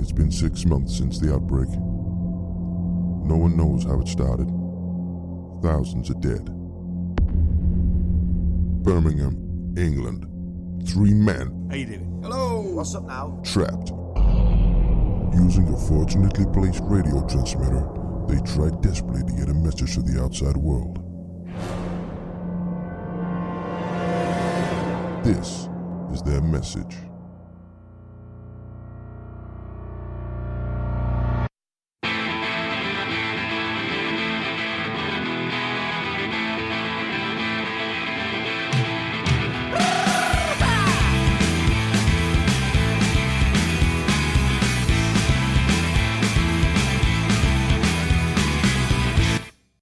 It's been 6 months since the outbreak. No one knows how it started. Thousands are dead. Birmingham, England. 3 men. How you doing? Hello! What's up now? Trapped. Using a fortunately placed radio transmitter, they tried desperately to get a message to the outside world. This is their message.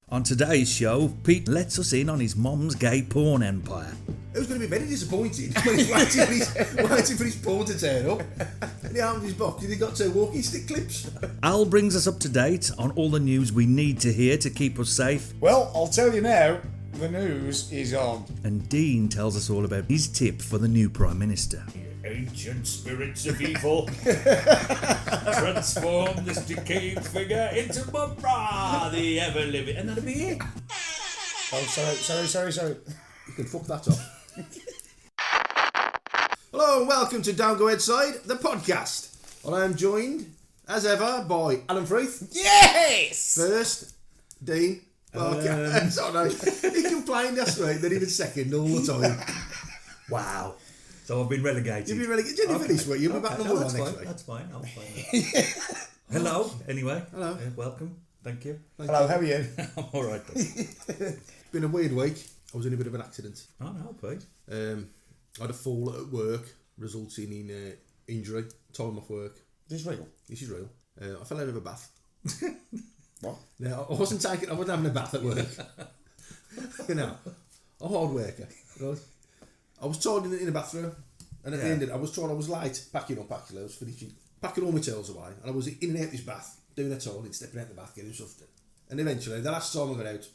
On today's show, Pete lets us in on his mom's gay porn empire. It was going to be very disappointed when he's waiting for his porn to turn up. And he opened his box and he got 2 walking stick clips. Al brings us up to date on all the news we need to hear to keep us safe. Well, I'll tell you now, the news is on. And Dean tells us all about his tip for the new Prime Minister. Ancient spirits of evil, transform this decaying figure into Mumra, the ever-living... And that'll be it. Oh, sorry. You can fuck that up. Hello and welcome to Down Go Headside, the podcast. And I am joined, as ever, by Alan Freeth. Yes! First, Dean. Sorry, he complained last week that he was second all the time. Wow. So I've been relegated. You'll be relegated. Didn't you finish week? You'll be back number 1 next week. That's fine. I'm fine. Hello, anyway. Hello. Welcome. Thank you. Hello, how are you? I'm alright. It's been a weird week. I was in a bit of an accident. Oh, no, Pete. I had a fall at work, resulting in injury, time off work. This is real. This is real. I fell out of a bath. What? No, I wasn't having a bath at work. I'm a hard worker. Right? I was tied in the bathroom, and at the end of it, I was late packing up actually. I was finishing, packing all my towels away, and I was in and out this bath, doing a toilet, stepping out the bath, getting stuff done. And eventually, the last time I got out,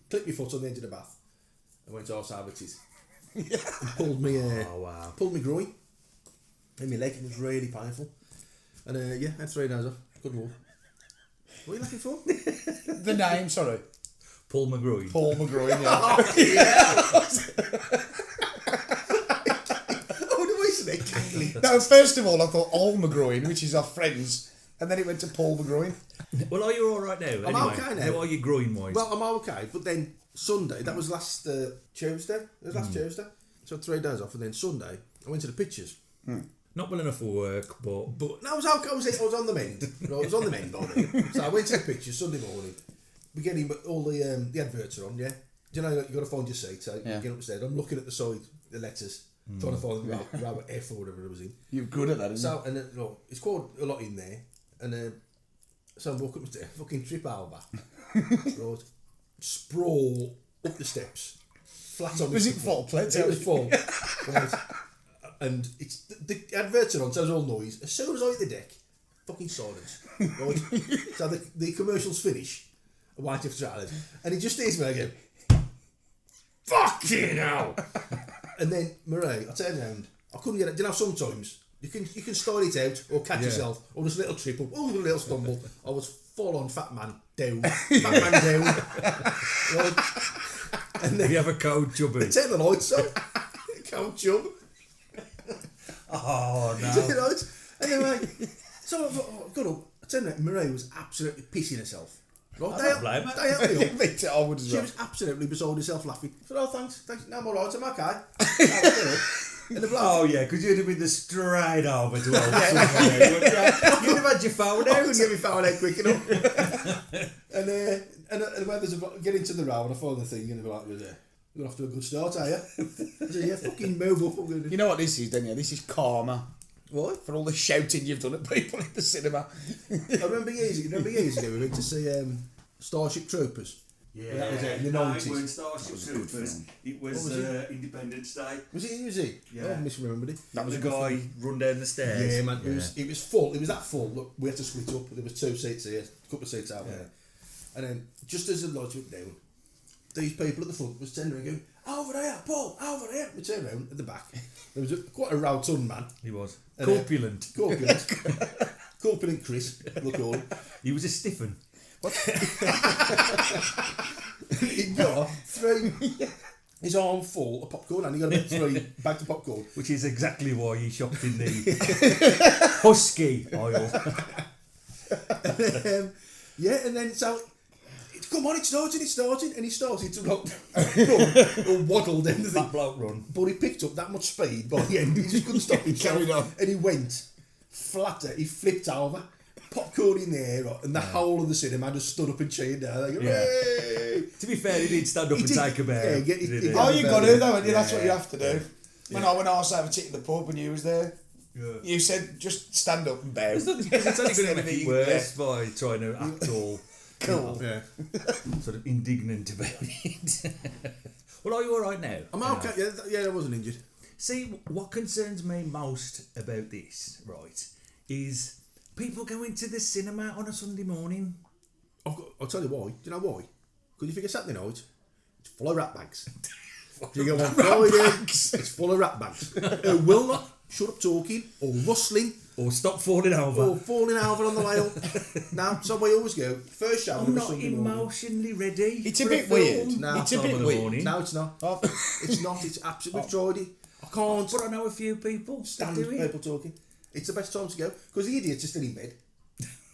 clipped my foot on the edge of the bath, and went to our services. And pulled me groin, and my leg, it was really painful. And I had 3 days off, couldn't walk. What are you looking for? The name, sorry. Paul McGroin. Paul McGroin, yeah. Oh, yeah! No, first of all, I thought Al McGroin, which is our friends, and then it went to Paul McGroin. Well, are you alright now? I'm anyway? okay now. How are you groin-wise? Well, I'm okay, but then Sunday, that was last Tuesday. It was last Tuesday. So I had 3 days off, and then Sunday, I went to the pictures. Not well enough for work, but No, I was okay. I was on the mend. I was on the mend by then. So I went to the pictures Sunday morning. We're getting all the adverts are on, yeah? Do you know, you've got to find your seat, so you get upstairs. I'm looking at the side, the letters, trying to find the Robert F or whatever it was in. You're good at that, isn't So, and it's quite a lot in there. And so I'm walking upstairs, fucking trip over. Right, sprawl up the steps, flat on. Was it full? It was full. Right. And it's the adverts are on, so it's all noise. As soon as I hit the deck, fucking silence. Right? So the commercials finish. I'm waiting for trailers, and he just hears me again. Fucking hell! And then Murray, I turned around. I couldn't get it. Do you know sometimes you can style it out or catch yourself or just a little trip up, or a little stumble. I was full on fat man down. Right? And then you have a cold chubby. Turn the lights on. Cold chub. Oh no! Right? Anyway, so I got up. I turned around. Murray was absolutely pissing herself. Right? I don't blame her. They helped me up. I would as well. She was absolutely beside herself laughing. I said, oh, thanks. No, I'm alright, I'm okay. And the bloke, Oh yeah, because you'd have been the straight over to old You'd have had your phone I out. couldn't get my phone out quick enough. and when there's get into the row and I find the thing and they're like, you're off to a good start, are you? I said, yeah, fucking move up. You know what this is, don't you? This is karma. What? For all the shouting you've done at people in the cinema. I remember years ago we went to see Starship Troopers. Yeah, that was it, in the no, 90s. it weren't Starship Troopers. It was Independence Day. Was it? Yeah. Oh, I misremembered it. That was a guy run down the stairs. Yeah, man. It was full. It was that full. Look, we had to split up. There was 2 seats here, a couple of seats out there. And then, just as the lights went down, these people at the front was turning around going, over there, Paul, over there. We turned around at the back. There was quite a rotund man. He was. And, Corpulent. Corpulent. Corpulent Chris, look all. He was a stiffen. He got 3, his arm full of popcorn, and he got about 3 bags of popcorn. Which is exactly why he shopped in the husky aisle. And then so, come on, it's starting, and he started to run or waddle down the That thing. bloke run. But he picked up that much speed by the end, he just couldn't stop himself. Carried on. And he went flatter, he flipped over, popcorn in the air, and the whole of the cinema just stood up and cheered down. They go, "Hey!" To be fair, he did stand up and take a bow. Yeah, didn't he? Oh, you got to though, haven't you? That's what you have to do. When I was having a tit in the pub and you was there, you said just stand up and bow. It's only going to make it Anything, worse by trying to act all Cool. Yeah. sort of indignant about it. Well, are you all right now? I'm okay, yeah, I wasn't injured. See, what concerns me most about this, right, is people going to the cinema on a Sunday morning. I'll tell you why. Do you know why? Because if you get Saturday night, it's full of rat bags. You go on Friday, it's full of rat bags who will not shut up talking or rustling Or stop falling over. or falling over on the way up. Now, so we always go first show I'm on a not Sunday morning. emotionally ready. It's a for bit film. weird. No, It's a Time bit of the weird. morning. No, it's not. It's not. It's absolutely. We've tried it. I can't But I know a few people stand that do it. people talking. It's the best time to go because the idiots are still in bed.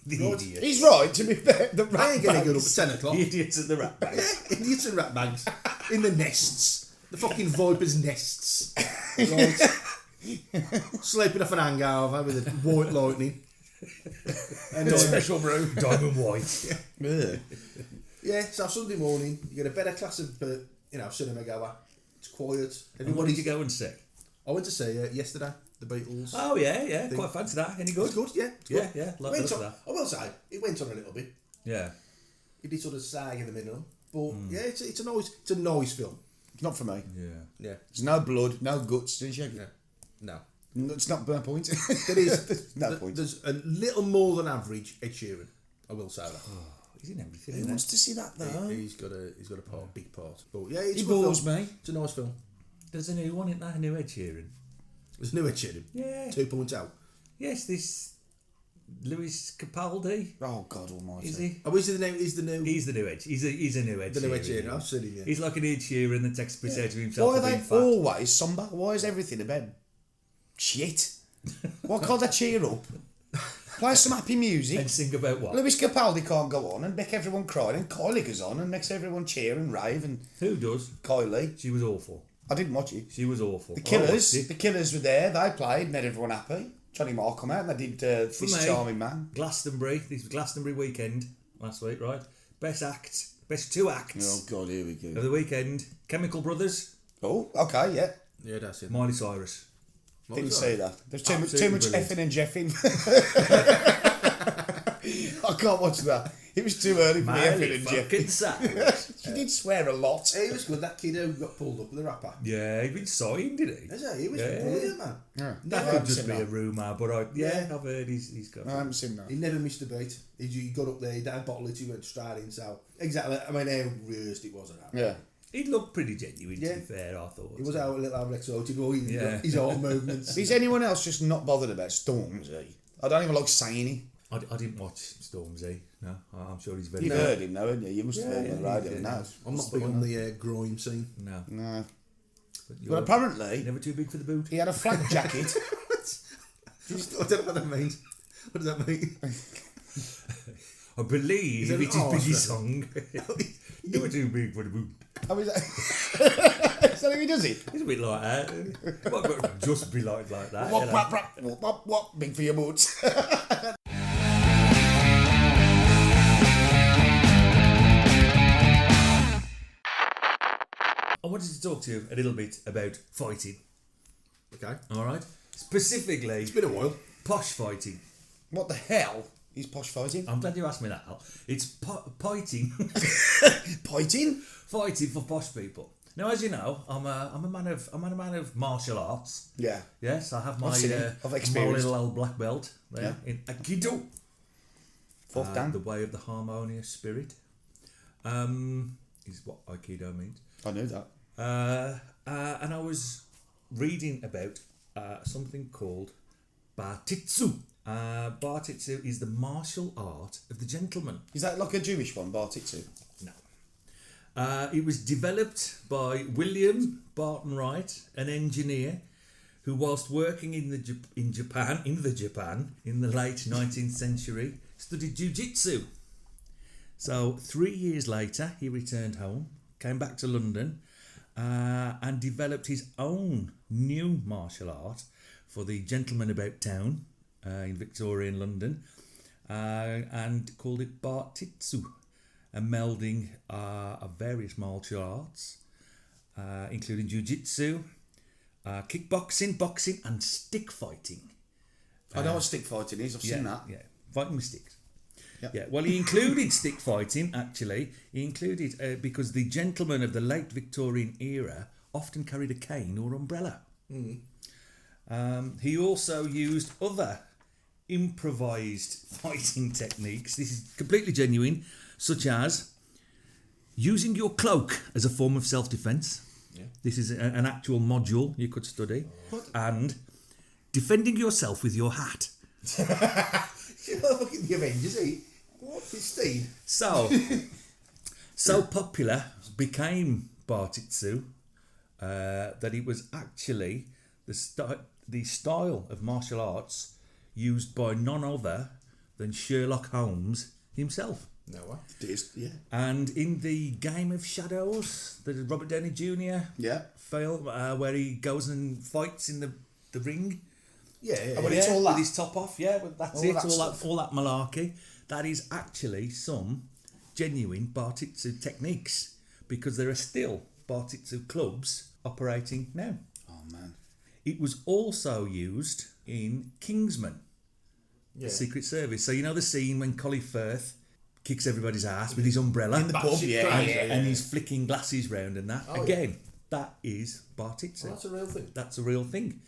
The Right. idiots. He's right, to be fair. The They rat ain't going to get up bags. at 10 o'clock. The idiots at the rat bag. Yeah, idiots and rat bags in the nests. The fucking vipers' nests. Right. Sleeping off an hangover with a white lightning. And Special brew. Diamond white. yeah, so Sunday morning, you get a better class of, cinema goer. It's quiet. And what did you go and see? I went to see yesterday, the Beatles. Oh, yeah. Quite fancy that. Any good? It's good, yeah. It's Yeah, good. yeah. Like It went the on, look of I will say, it went on a little bit. Yeah. It did sort of sag in the middle. But yeah, it's a nice film. Not for me. Yeah. Yeah. There's no blood, no guts, is there? Yeah. No. It's not my point. There is no point. There's a little more than average Ed Sheeran. I will say that. He's in everything. Who isn't wants to see that though? He's got a big part. But yeah, it's He a good bores film. me. It's a nice film. he? There's a new one in there, a new Ed Sheeran. There's new Ed Sheeran. Yeah. 2.0. Yes, this Lewis Capaldi. Oh God Almighty! Is he? Oh, is the new? Is the new? He's the new Ed. He's a new Ed the Sheeran. new Ed Sheeran. I've seen him. Yeah. He's like an Ed Sheeran that takes a piss out of himself Why are for being they fat. always somber? Why is everything about shit? Why can't they cheer up? Play some happy music. And sing about what? Lewis Capaldi can't go on and make everyone cry, and Kylie goes on and makes everyone cheer and rave. And Who does? Kylie, She was awful. I didn't watch it. She was awful. The I Killers, watched it. the Killers were there. They played, made everyone happy. Johnny Marr come out and they did This me, Charming Man. Glastonbury. This was Glastonbury weekend last week, right? Best two acts Oh God, here we of go. the weekend. Chemical Brothers, Oh, okay, yeah. Yeah, that's it. Miley Cyrus. What Didn't was see that? that. There's too Absolutely much brilliant. effing and jeffing. I can't watch that. It was too early for the effing Miley and fucking jeffing. Cyrus. She did swear a lot. He was good. That kid who got pulled up with the rapper. Yeah, he'd been signed, did he? Is he? He was Yeah. brilliant, man. Yeah. That I could haven't just seen be that. a rumour, but I've heard he's got. I haven't seen that. He never missed a beat. He got up there, he didn't bottle it, he went straight in. So exactly. I mean, how rehearsed it was at that. Yeah. He looked pretty genuine, Yeah. to be fair, I thought. He was out a little overexcited, but Yeah. his arm movements. Is anyone else just not bothered about Stormzy? I don't even like saying it. I didn't watch Stormzy. No, I'm sure he's very You've good. heard him though, haven't you? You must have heard him on the radio. No. I'm not big on the grime scene. No. No. But But you're apparently, never too big for the boot. he had a flak jacket. I don't know what that means. What does that mean? I believe Is it an it's his arse Biggie reference? song. You were too big for the boot. How is that? Is that how he does it? It's a bit like that. Well, but just be like that. Wop, you know. wop, wop, wop, wop, big for your boots. I wanted to talk to you a little bit about fighting. Okay. All right. Specifically, It's been a while. posh fighting. What the hell is posh fighting? I'm glad you asked me that, Al. It's fighting. Fighting? Fighting for posh people. Now, as you know, I'm a man of martial arts. Yeah. Yes, I have my I've seen it. I've my experienced. little old black belt there in Aikido. Fuck Dan. The way of the harmonious spirit. Is what Aikido means. I knew that. And I was reading about something called Bartitsu. Bartitsu is the martial art of the gentleman. Is that like a Jewish one, Bartitsu? No. It was developed by William Barton Wright, an engineer who, whilst working in Japan in the late 19th century, studied jiu-jitsu. So 3 years later, he returned home, came back to London, and developed his own new martial art for the gentlemen about town in Victorian London, and called it Bartitsu, a melding of various martial arts, including jiu-jitsu, kickboxing, boxing, and stick fighting. I know what stick fighting is. I've seen that. Yeah, fighting with sticks. Yep. Yeah, well, he included stick fighting, actually. He included, because the gentlemen of the late Victorian era often carried a cane or umbrella. He also used other improvised fighting techniques. This is completely genuine, such as using your cloak as a form of self-defence. Yeah. This is an actual module you could study. And defending yourself with your hat. You know, fucking the Avengers, eh? What is Steve? So popular became Bartitsu that it was actually the style of martial arts used by none other than Sherlock Holmes himself. No what? Yeah. And in the Game of Shadows, the Robert Downey Jr. film, where he goes and fights in the ring. Yeah. But it's all that. With his top off, but that's all it. That All that malarkey. That is actually some genuine Bartitsu techniques, because there are still Bartitsu clubs operating now. Oh man. It was also used in Kingsman, the Secret Service. So you know the scene when Colin Firth kicks everybody's ass with his umbrella In the pub, and he's flicking glasses round and that. Again, that is Bartitsu. That's a real thing. That's a real thing.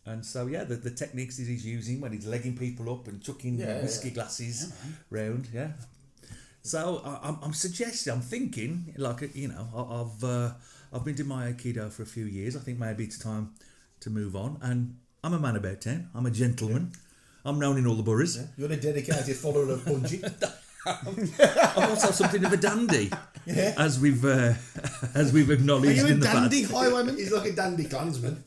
And so, the techniques that he's using when he's legging people up and chucking whiskey glasses round, So I'm thinking, like, you know, I've been doing my Aikido for a few years. I think maybe it's time to move on. And I'm a man about town. I'm a gentleman. I'm known in all the boroughs. Yeah. You're a dedicated follower of Bungie. I'm also something of a dandy, as we've acknowledged Are you in a the dandy past. highwayman? He's like a dandy clansman.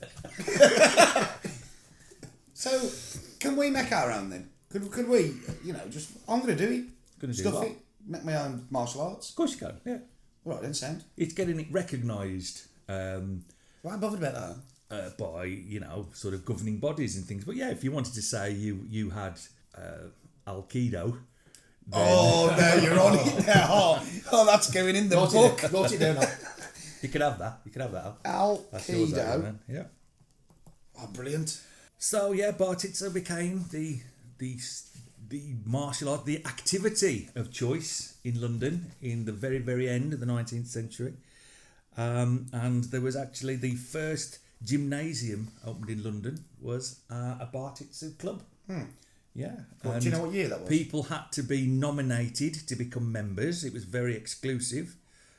So, can we make our own then? Could we, you know, just... I'm going to do it. Gonna do Stuff what? it. Make my own martial arts. Of course you can, yeah. Right then, sound. It's getting it recognised Why am I bothered about that? by, you know, sort of governing bodies and things. But yeah, if you wanted to say you had Aikido... Oh, no, you're on it now. Oh, that's going in the book. Wrote it down. You could have that. That's yours, Aikido. man. Yeah. Oh, brilliant. So yeah, Bartitsu became the martial art, the activity of choice in London in the very, very end of the 19th century. And there was actually the first gymnasium opened in London was a Bartitsu club. Yeah. What, do you know what year that was? People had to be nominated to become members. It was very exclusive.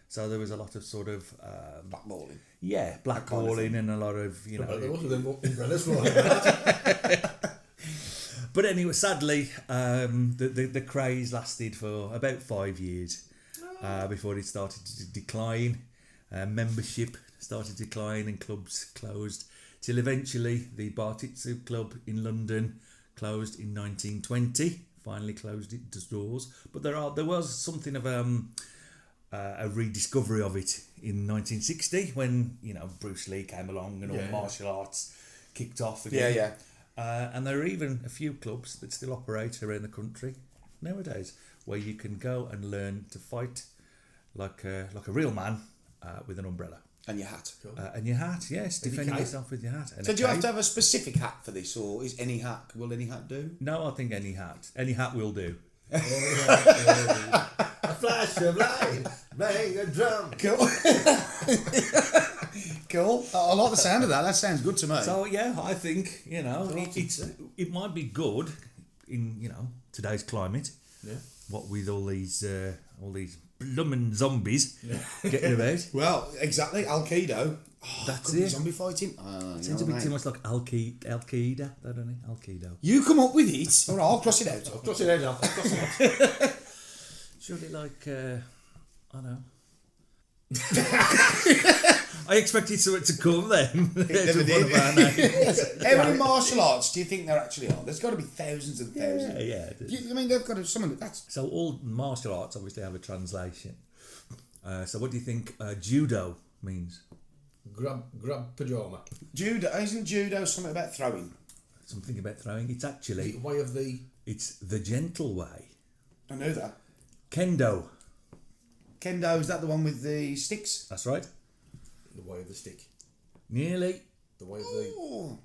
So there was a lot of sort of... blackballing. Yeah, blackballing and a lot of, you know... There wasn't them umbrellas for that. But anyway, sadly, the craze lasted for about 5 years before it started to decline. Membership started to decline and clubs closed, till eventually the Bartitsu Club in London closed in 1920. Finally closed its doors. But there was something of a rediscovery of it in 1960 when, you know, Bruce Lee came along and all martial arts kicked off again. And there are even a few clubs that still operate around the country nowadays where you can go and learn to fight like a real man with an umbrella. And your hat. Cool. And your hat, yes, defending cape. yourself with your hat. And So a do you have cape. to have a specific hat for this, or is any hat, will any hat do? No, I think any hat will do. A flash of light, playing a drum. Cool. Cool. I like the sound of that. That sounds good to me. So yeah, I think, you know, it might be good in, you know, today's climate. Yeah. What with all these bloomin' zombies getting about. Well, exactly. Al-Qaeda. That's Could be it. zombie fighting. Sounds a bit too much like Al-Qaeda, don't it? Al-Qaeda. You come up with it. All right, I'll cross it out. I'll cross it out. I'll cross it out. Surely like, I don't know. I expected something to come then. never To one of our names. How many martial arts do you think there actually are? There's got to be thousands and thousands. Yeah. I mean, they've got to, some of that's... So all martial arts obviously have a translation. So what do you think judo means? Grab pajama. Judo, isn't judo something about throwing? Something about throwing. It's actually... The way of the... It's the gentle way. I know that. Kendo. Kendo, is that the one with the sticks? That's right. The way of the stick. Nearly. The way of the... Oh,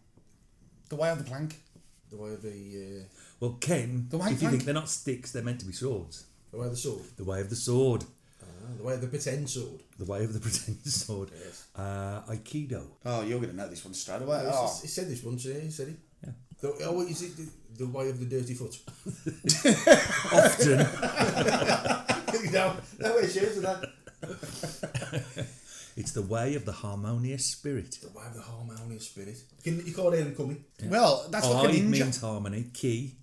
the way of the plank. The way of the... Well, Ken, The way if you plank. think they're not sticks, they're meant to be swords. The way of the sword. The way of the sword. The way of the pretend sword. The way of the pretend sword. Yes. Aikido. Oh, you're going to know this one straight away. He said this once, yeah, he said it. Yeah. Is it the way of the dirty foot? Often. no issues with that. It's the way of the harmonious spirit. The way of the harmonious spirit. You can't hear them coming. Well, that's like a Ai ninja. means harmony. Ki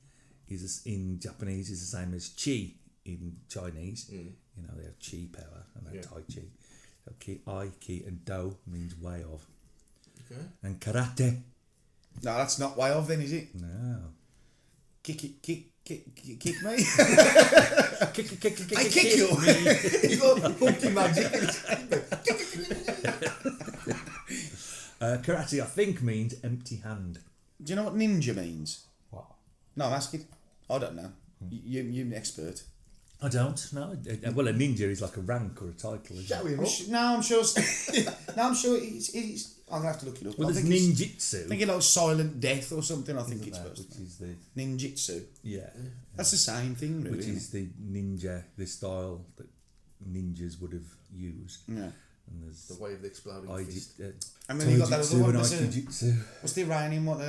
is in Japanese is the same as chi in Chinese. You know, they have chi power and they have tai chi. So ki, and do means way of. Okay. And karate. No, that's not way of then, is it? No. Kick me. I kick you. He's got funky magic. Karate, I think, means empty hand. Do you know what ninja means? What? No, I'm asking. I don't know. You're an expert. I don't know. Well, a ninja is like a rank or a title. Isn't it? I'm sure. I'm sure it's. I'm gonna have to look it up. Well, I there's think it's- ninjutsu. I think it's like silent death or something. I think it's Isn't that, supposed which to be. is the Ninjutsu. yeah, That's the same thing, really. which isn't is the ninja, the style that ninjas would have used. it? Yeah. And there's The way of the exploding fist. And then you got that other Taijutsu one. and There's a, Aikijutsu. what's the Iranian one?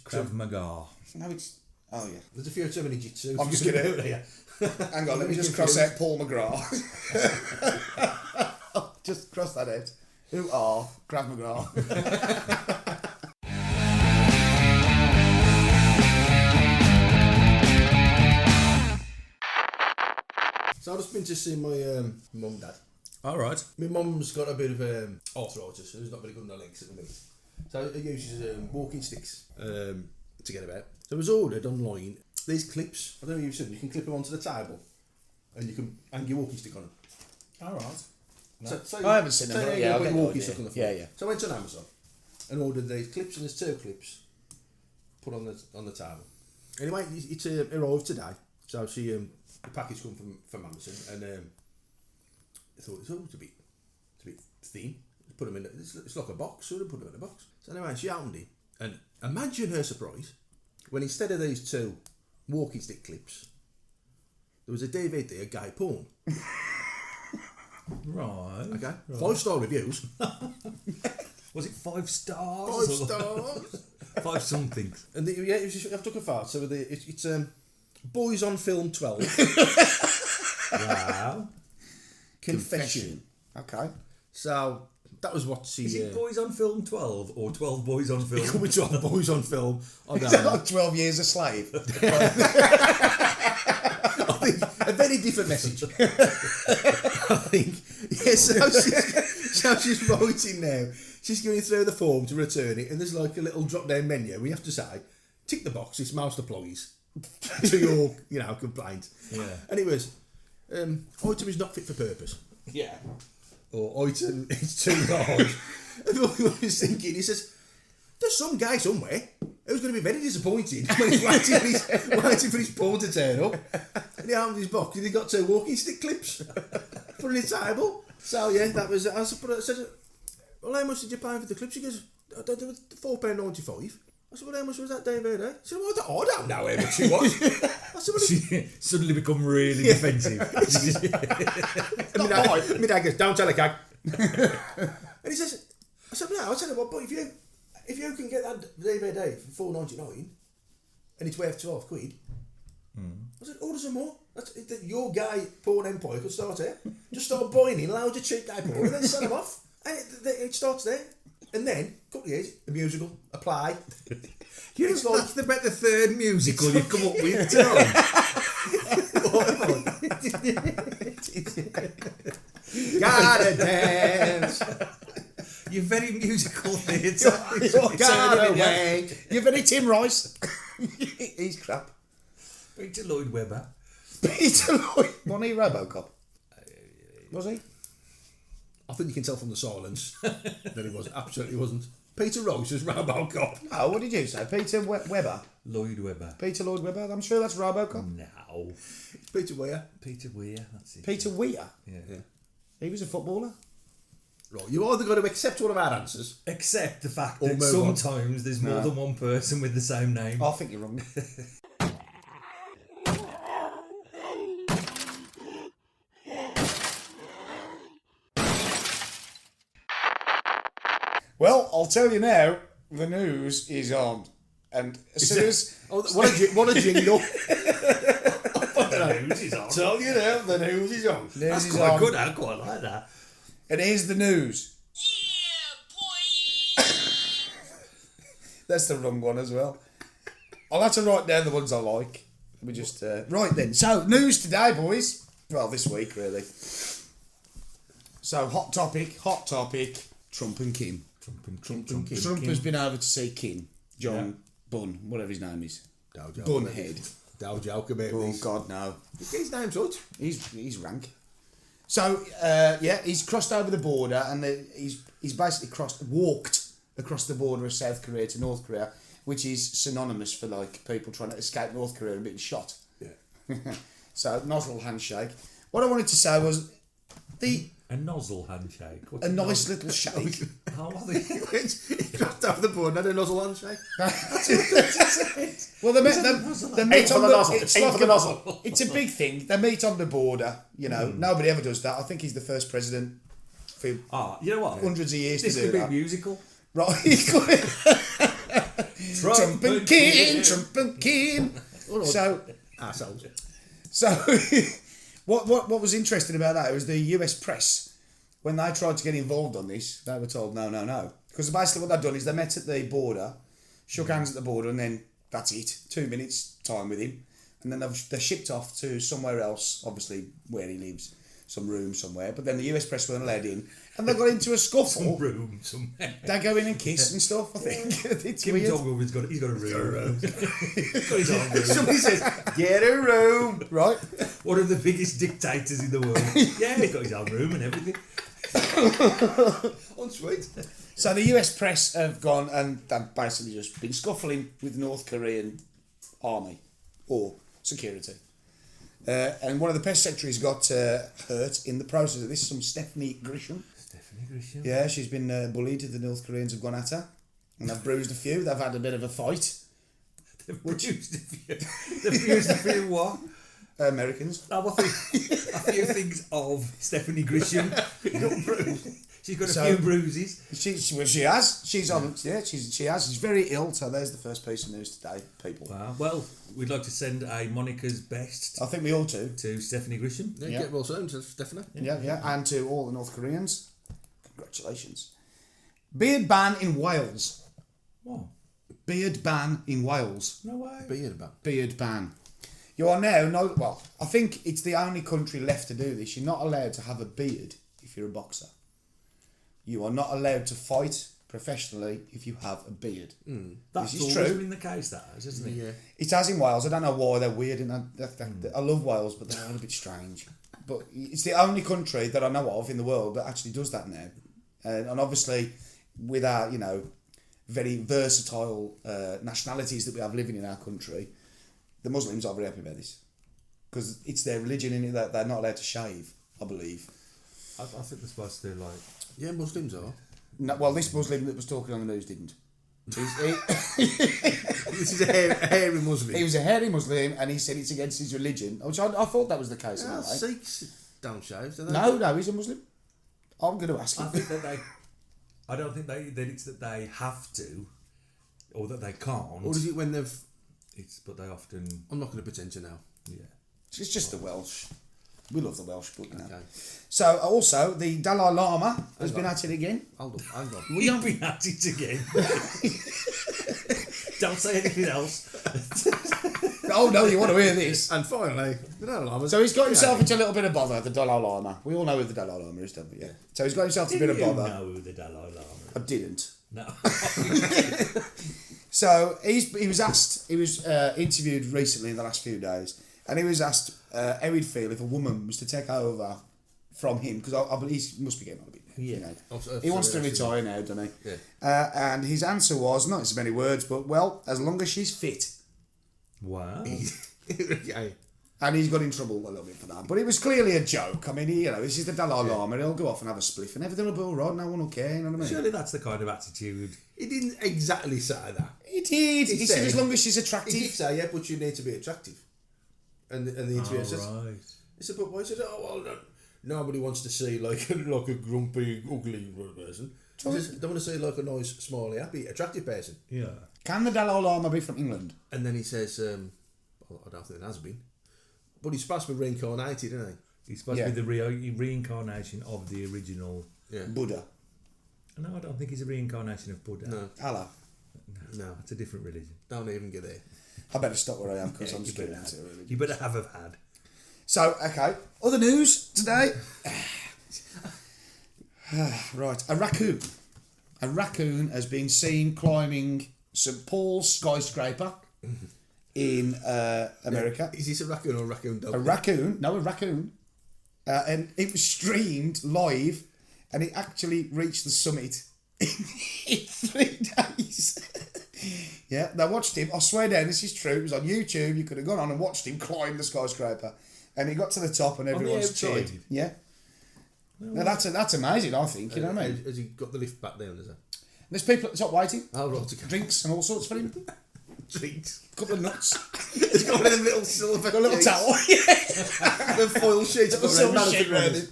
Krav Maga. No, it's. Oh yeah. There's a few too many jitsu. I'm just gonna. Hang on, let me just cross out Paul McGrath. Just cross that out. Who are Krav McGrath? So I've just been to see my mum and dad. All right. My mum's got a bit of arthritis, so she's not very good on her legs at the minute. So she uses walking sticks to get about. So I was ordered online these clips. I don't know if you've seen them. You can clip them onto the table and you can hang your walking stick on them. All right. So I haven't seen them, but yeah, I put get your the walking idea. stick on the floor. Yeah. So I went on Amazon and ordered these clips, and there's 2 clips put on the table. Anyway, it's arrived today. So she the package come from Amazon, and I thought it's a bit thin. Put them in. It's like a box. So I put them in a box. So anyway, she opened it, and imagine her surprise when instead of these 2 walking stick clips, there was a DVD of gay porn. Right. Okay, 5-star reviews. Was it 5 stars? 5 stars. 5 somethings. And I've took a photo. So it's Boys on Film 12. Wow. Confession. Okay. So that was what she. Is it Boys on Film 12 or 12 Boys on Film? It could be 12 Boys on Film. I Is don't that know. like 12 years a slave? I think a very different message. I think. Yeah, so she's writing now. She's going through the form to return it, and there's like a little drop-down menu. We have to say, tick the box. It's mouse deploys to your complaint. Yeah. And it was item is not fit for purpose. Yeah. Or item is too large. And I was thinking, he says, there's some guy somewhere who's going to be very disappointed when he's waiting for his porn to turn up. And he opened his box and he got 2 walking stick clips put on his table. So yeah, that was it. I said, well, how much did you pay for the clips? He goes, £4.95. I said, well, how much was that DVD? He said, well, I don't know how much it was. I said, well, She suddenly become really defensive. and my dad goes, don't tell a cag. And he says, I said, no, I'll tell you what, but if you can get that DVD for £4.99 and it's worth £12, I said, order some more. Your gay porn empire could start here. Just start buying in loads of cheap gay porn and then sell them off. And it starts there. And then, a couple of years, a musical, a play. That's about the third musical you've come up with tonight. Gotta dance. You're very musical theatre. You're very Tim Rice. He's crap. Peter Lloyd Webber. Peter Lloyd. Wasn't he Robocop? Was he? I think you can tell from the silence that he was. Absolutely wasn't. Peter Royce was Robocop. Oh, what did you say? Peter Webber? Lloyd Webber. Peter Lloyd Webber? I'm sure that's Robocop. No. Peter Weir. Peter Weir, that's it. Peter Weir? Yeah. He was a footballer? Right, you either got to accept all of our answers. Except the fact Or that move on. sometimes there's more than one person with the same name. I think you're wrong. Well, I'll tell you now, the news is on. And as soon as... What a jingle. The news is on. Tell you now, the news is on. News That's is quite on. good, I quite like that. And here's the news. That's the wrong one as well. I'll have to write down the ones I like. Let me just... Right then. So, news today, boys. Well, this week, really. So, hot topic. Trump and Kim. Trump has been over to see Kim. John Bun, whatever his name is. Bunhead. Don't joke about Oh, this. God, no. His name's Hutch. He's rank. So, he's crossed over the border and he's basically walked across the border of South Korea to North Korea, which is synonymous for, like, people trying to escape North Korea and being shot. Yeah. So, nozzle handshake. What I wanted to say was A nozzle handshake. What's a nice little shake. How are they? He crossed over the board and had a nozzle handshake. Well, they meet on for the nozzle. It's Aim like for the nozzle. It's a big thing. They meet on the border. You know, nobody ever does that. I think he's the first president for You know what? hundreds of years This to could do be a that. musical. Right. Trump and Kim. So, Assholes. so what was interesting about that was the US press. When they tried to get involved on this, they were told no. Because basically what they've done is they met at the border, shook hands at the border, and then that's it. 2 minutes time with him. And then they're shipped off to somewhere else, obviously where he lives, some room somewhere. But then the US press weren't allowed in. And they got into a scuffle. Room somewhere. They go in and kiss and stuff, I think. It's Kim weird. Jong-un's got a room. He's got his own room. Somebody says, get a room. Right? One of the biggest dictators in the world. Yeah, he's got his own room and everything. Unsweet. So the US press have gone and they've basically just been scuffling with North Korean army or security. And one of the press secretaries got hurt in the process of this, some Stephanie Grisham. Yeah, she's been bullied. The North Koreans have gone at her and they've bruised a few. They've had a bit of a fight. They've bruised a few. They've bruised a few what? Americans. I think a few things of Stephanie Grisham. She's got a few bruises. She has. She's on. Yeah, she has. She's very ill. So there's the first piece of news today, people. Wow. Well, we'd like to send a Monica's best I think we all do. to Stephanie Grisham. Yeah, get well soon, Stephanie. Yeah, and to all the North Koreans, congratulations. Beard ban in Wales. What? Beard ban in Wales. No way. Beard ban. You are now well. I think it's the only country left to do this. You're not allowed to have a beard if you're a boxer. You are not allowed to fight professionally if you have a beard. That's This is always true. been the case, that has, isn't it? Yeah. It has in Wales. I don't know why they're weird, and I love Wales, but they're all a bit strange. But it's the only country that I know of in the world that actually does that now. And obviously, with our very versatile nationalities that we have living in our country, the Muslims are very happy about this because it's their religion in it that they're not allowed to shave. I believe. I think they're supposed to do like. Yeah, Muslims are. No, well, this Muslim that was talking on the news didn't. This is a hairy Muslim. He was a hairy Muslim, and he said it's against his religion, which I thought that was the case. Anyway. Sikhs don't shave, do they? No, he's a Muslim. I'm going to ask him. I think that they. I don't think that it's that they have to, or that they can't. Or is it when they've But they often, I'm not going to pretend to know. yeah. It's just the Welsh. We love the Welsh, but you know. Okay. So also the Dalai Lama has been at it again. Hold on, hang on. We've been at it again. Don't say anything else. Oh no, you want to hear this? And finally, the Dalai Lama. So he's got himself into a little bit of bother. The Dalai Lama. We all know who the Dalai Lama is, don't we? Yeah. So he's got himself into a bit of bother. know who the Dalai Lama I didn't. No. So he was asked. He was interviewed recently in the last few days, and he was asked how he'd feel if a woman was to take over from him, because I believe he must be getting on a bit now. Yeah. You know. Also, He wants to retire now, doesn't he? Yeah. And his answer was, not as many words, but, well, as long as she's fit. Wow. Yeah. And he's got in trouble a little bit for that. But it was clearly a joke. I mean, this is the Dalai Lama. He'll go off and have a spliff and everything will be all right. No one will care, you know what I mean? Surely that's the kind of attitude. He didn't exactly say that. He did. He said as long as she's He did attractive. say, yeah, but you need to be attractive. And the interviewer says, Right. he said, but why? He said, oh, well, nobody wants to see like a grumpy, ugly person. He says, they want to see like a nice, smiley, happy, attractive person. Yeah. Can the Dalai Lama be from England? And then he says, well, I don't think it has been. But he's supposed to be reincarnated, isn't he? He's supposed to be the reincarnation of the original. Yeah. Buddha. No, I don't think he's a reincarnation of Buddha. No, Allah. no, It's a different religion. don't even get there. I better stop where I am because Yeah, I'm you scared better into it. Really. You better have had. So, okay. Other news today. Right. A raccoon. A raccoon has been seen climbing St. Paul's skyscraper in America. Is this a raccoon or a raccoon dog? A raccoon. No, a raccoon. And it was streamed live and it actually reached the summit in 3 days. Yeah, they watched him. I swear down, this is true. It was on YouTube. You could have gone on and watched him climb the skyscraper. And he got to the top and everyone's outside? cheered. Yeah. Now that's amazing, I think. You know what I mean? Has he got the lift back down, is it? There's people at the top waiting. Oh, right, okay. Drinks and all sorts for him. Drinks. A couple of nuts. He's got one of them little silver A little cakes. towel. The foil sheets. Little silver sheet around him.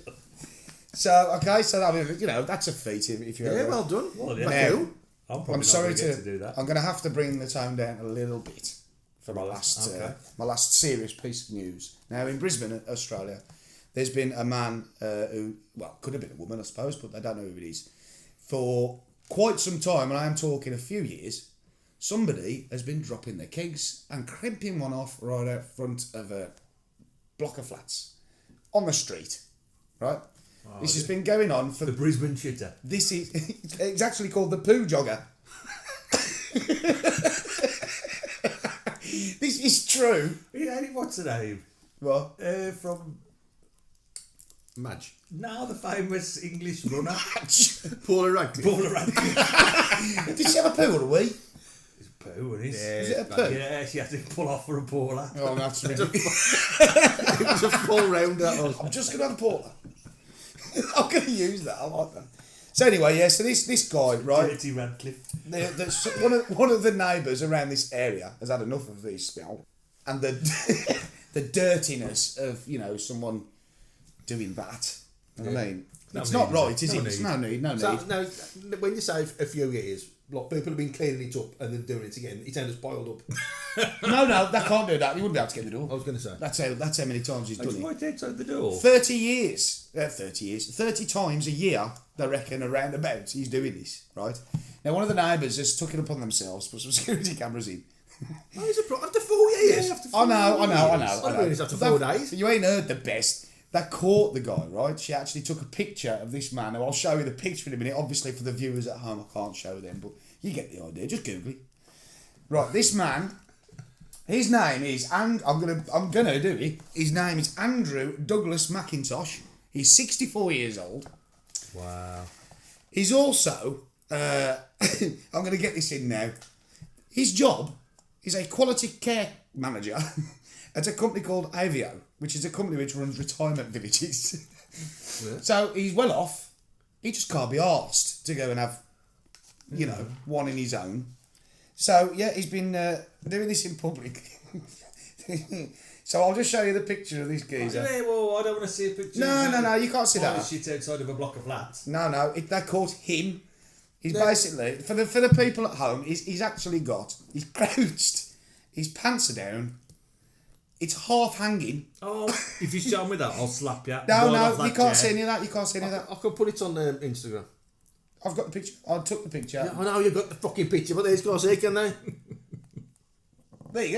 So, okay, so I mean, that's a feat if you Yeah, ever... well done. Well, yeah. Raccoon. I'm sorry to do that. I'm going to have to bring the tone down a little bit for my last my last serious piece of news. Now in Brisbane, Australia, there's been a man who, well, could have been a woman, I suppose, but I don't know who it is. For quite some time, and I am talking a few years, somebody has been dropping their kegs and crimping one off right out front of a block of flats on the street, right? This has been going on for The Brisbane shitter. This is it's actually called the poo jogger. This is true. Yeah, what's the name? What? From Madge. now the famous English runner. Paula Radcliffe. Paula Radcliffe. Did she have a poo or a wee? It's poo, isn't it? Is it a poo? Yeah, she had to pull off for a Paula. Oh, that's really... It was a full round, that was. I'm just gonna have a Paula. I'm gonna use that. I like that. So anyway, yeah. So this guy, right? Dirty Radcliffe. One of the neighbours around this area has had enough of this smell, and the the dirtiness of someone doing that. You know what I mean? No It's need, not is right, it? is No it? It's need. no need, no need. So, now, when you say a few years, like people have been cleaning it up and then doing it again, it ends piled up. No, they can't do that. You wouldn't be able to get the door. I was going to say. That's how many times he's done It's it. right outside the door. 30 years. 30 times a year, they reckon, around about, he's doing this, right? Now, one of the neighbours has took it upon themselves, put some security cameras in. Oh, he's after 4 years. Yeah, after I know. I don't mean it's after 4 days. You ain't heard the best. They caught the guy, right? She actually took a picture of this man. Now, I'll show you the picture in a minute. Obviously, for the viewers at home, I can't show them, but you get the idea. Just Google it. Right, this man, his name is, and I'm gonna do it. His name is Andrew Douglas McIntosh. He's 64 years old. Wow. He's also, I'm going to get this in now. His job is a quality care manager at a company called Avio, which is a company which runs retirement villages. Yeah. So he's well off. He just can't be arsed to go and have, one in his own. So, yeah, he's been doing this in public. So I'll just show you the picture of this geezer. Yeah, well, I don't want to see a picture. No, you can't see that. Shit outside of a block of flats. No, they caught him. He's basically, for the people at home, he's crouched His pants are down. It's half hanging. Oh, if you show me that, I'll slap you. No, you can't see any of that. You can't see any of that. I could put it on Instagram. I've got the picture. I took the picture. Yeah, I know you've got the fucking picture, but these guys here, can they? There you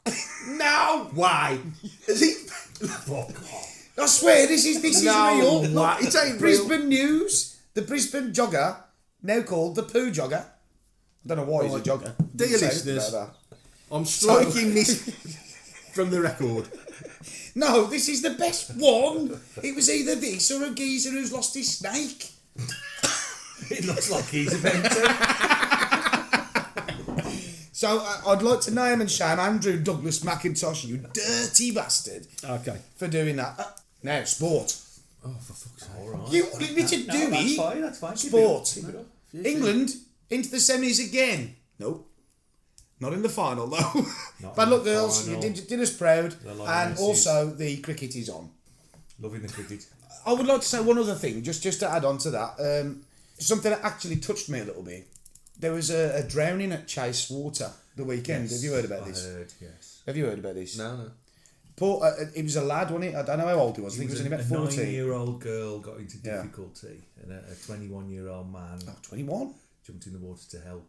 go. No! Why? Is he? Fuck off. I swear, this is real. Why? It ain't Brisbane News. The Brisbane jogger, now called the poo jogger. I don't know why he's a jogger. Dear Didn't say listeners, about I'm striking this from the record. that. No, this is the best one. It was either this or a geezer who's lost his snake. It looks like he's about to. So I'd like to name and shame Andrew Douglas McIntosh, you dirty bastard, Okay. for doing that. Now, sport. Oh, for fuck's sake. All right. You wanted me to do That's it. fine, that's fine. Sport. Keep it up. England into the semis again. Nope. Not in the final, though. Not But in look, the girls, you final. did us proud. The And Lionesses. also, the cricket is on. Loving the cricket. I would like to say one other thing, just to add on to that. Something that actually touched me a little bit. There was a drowning at Chase Water the weekend. Yes, Have you heard about I this? heard, yes. Have you heard about this? No. Poor, it was a lad, wasn't it? I don't know how old he was. I think he was only about 14. A 9-year-old girl got into Yeah. difficulty, and a 21-year-old man 21? jumped in the water to help.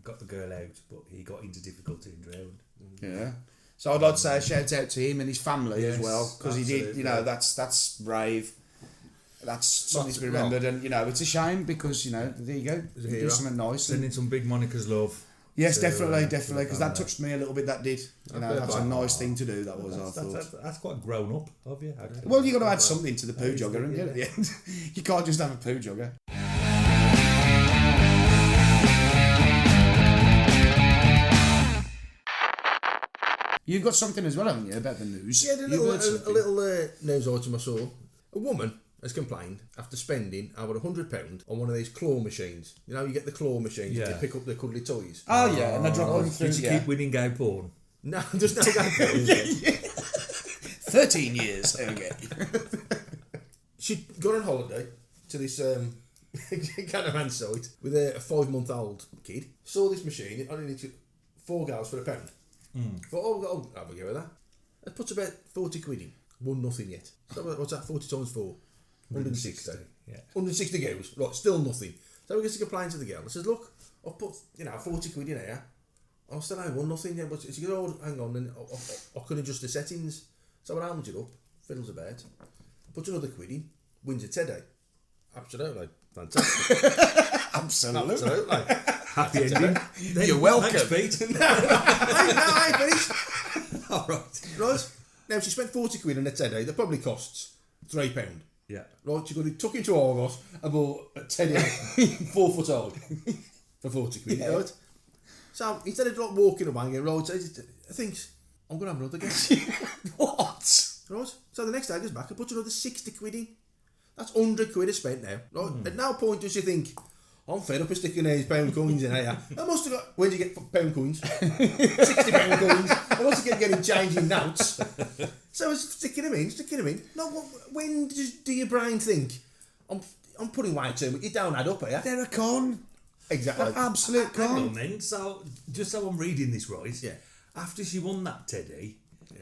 Got the girl out, but he got into difficulty and drowned. Yeah. So I'd like to say a shout out to him and his family as Yes, well, because he did, absolutely. that's brave. That's something to be remembered, and it's a shame because there you go, do hero. something nice. Sending some big Monica's love. Yes, to, definitely, to the because that family. touched me a little bit. That did, that's a nice thing to do. That was, I thought. That's quite grown up of you. Actually. Well, you got to add something to the poo jogger, haven't you? At the end, you can't just have a poo jogger. You've got something as well, haven't you, about the news? Yeah, You've heard a something. little news item I saw. A woman has complained after spending over £100 on one of these claw machines. You know, you get the claw machines Yeah. to pick up the cuddly toys. Oh yeah, and they drop them through. Did you Yeah. keep winning gay porn? No, there's no going 13 years. Okay. She got on holiday to this caravan site with a 5-month-old kid. Saw this machine. It only needed 4 girls for £1. Thought, I'll have a go with that. It puts about 40 quid in. Won nothing yet. So what's that? 40 times 4? 160. Yeah. 160 girls. Right, still nothing. So we get to complain to the girl. I says, look, I've put 40 quid in here. I still ain't won nothing yet. But she goes, oh, hang on, then I can adjust the settings. So I round it up, fiddles about, puts another quid in, wins a teddy. Absolutely. Fantastic. Absolutely. Happy ending. You're welcome. Thanks, Pete. No, I ain't finished. All right. Right? Now, she spent 40 quid on a teddy. That probably costs £3. Yeah. Right? She got it, took into Argos and bought a teddy 4 foot high for 40 quid. Yeah. Right? So, instead of like walking away and going, right, I think I'm going to have another go. What? Right? So the next day goes back and puts another 60 quid in. That's 100 quid is spent now. Right? At no point does she think, I'm fed up of sticking these pound coins in here. I must have got, where'd you get pound coins? 60 pound coins. I must have getting change in notes. So I was sticking them in. No, when do your brain think, I'm putting way too much, you don't add up here. They're a con. Exactly. An absolute Hang on con. then. So, just so I'm reading this right. Yeah. After she won that teddy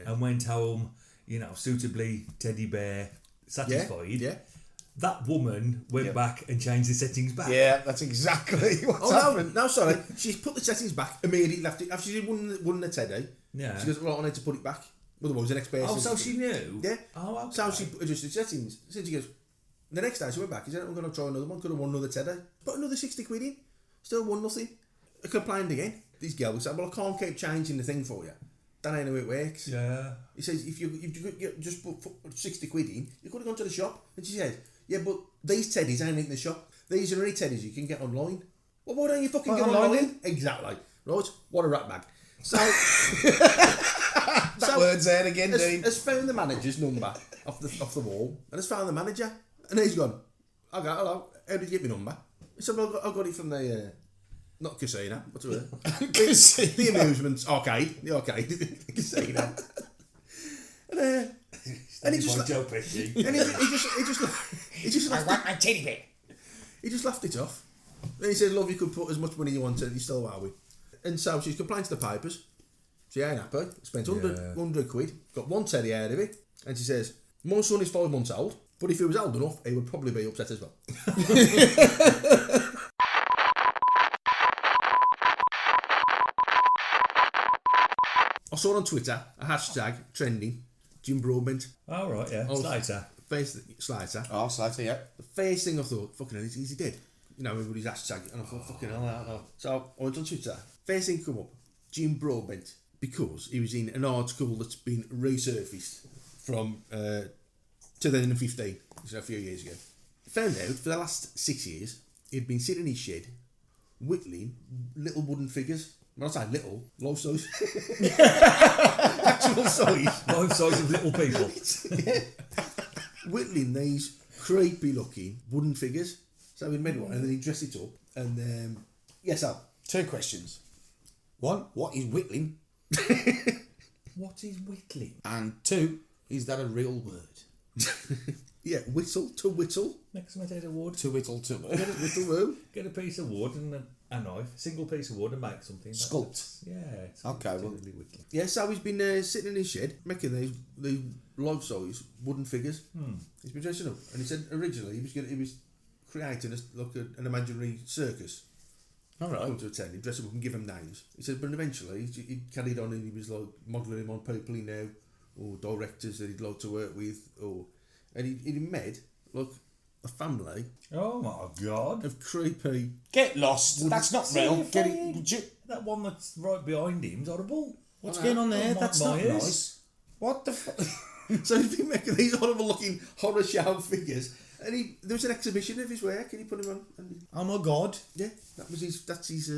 and went home, suitably teddy bear satisfied. Yeah. That woman went back and changed the settings back. Yeah, that's exactly what's Oh happened. no, sorry. She's put the settings back immediately. Left it after she won the teddy. Yeah. She goes, right, I need to put it back. Otherwise, the next person. Oh, so she knew? Yeah. Oh, okay. So she adjusted settings. So she goes, the next day she went back. She said, I'm going to try another one. Could have won another teddy. Put another 60 quid in. Still won nothing. I complained again. These girls said, well, I can't keep changing the thing for you. That ain't how it works. Yeah. He says, if you just put 60 quid in, you could have gone to the shop. And she said, yeah, but these teddies ain't in the shop. These are only teddies you can get online. Well, why don't you fucking get online then? Exactly. Right? What a rat bag. So... That word's there again, Dean. Has found the manager's number off the wall and has found the manager. And he's gone, okay, hello, how did you get my number? He said, well, I got it from the... not casino, what's it word? The amusements arcade. The arcade. Casino. And he just Joe Pesci. and he just I want my teddy bear. He just laughed it off. Then he said, love, you could put as much money you wanted, you still are with. And so she's complained to the papers. She ain't happy. Spent 100 quid. Got one teddy out of it. And she says, my son is 5 months old, but if he was old enough, he would probably be upset as well. I saw on Twitter a hashtag trending, Jim Broadbent. Oh, right, yeah. Slater. Slater. Oh, Slater, yeah. The first thing I thought, fucking hell, is he dead? You know, everybody's hashtag. And I thought, fucking hell, I don't know. So I went on Twitter. First thing come up, Jim Broadbent. Because he was in an article that's been resurfaced from 2015, so a few years ago. Found out for the last 6 years, he'd been sitting in his shed, whittling little wooden figures. When I say little, life size. Actual size. Life size of little people. Yeah. Whittling these creepy looking wooden figures. So he'd made one and then he dressed it up. And yes, Al. 2 questions. 1, what is whittling? What is whittling? And 2, is that a real word? Yeah, whittle to whittle. Make some out of wood. To whittle to Whittle woo. Get a piece of wood and a knife, a single piece of wood, and make something. Sculpt. Yeah. Okay, well. Whittling. Yeah, so he's been sitting in his shed making these life-size wooden figures. He's been dressing up, and he said originally he was creating an imaginary circus. All right. Come to attend, he'd dress up and give them names. He said, but eventually he carried on and he was like modelling him on people he knew, or directors that he'd like to work with, and he met like a family. Oh my God! Of creepy. Get lost. That's not real. Get it. That one that's right behind him's horrible. What's going on there? Oh, That's my not ears. nice. What the fuck? So he's been making these horrible looking horror show figures. And there was an exhibition of his work, and he put him on. And Oh my God. yeah, that's his.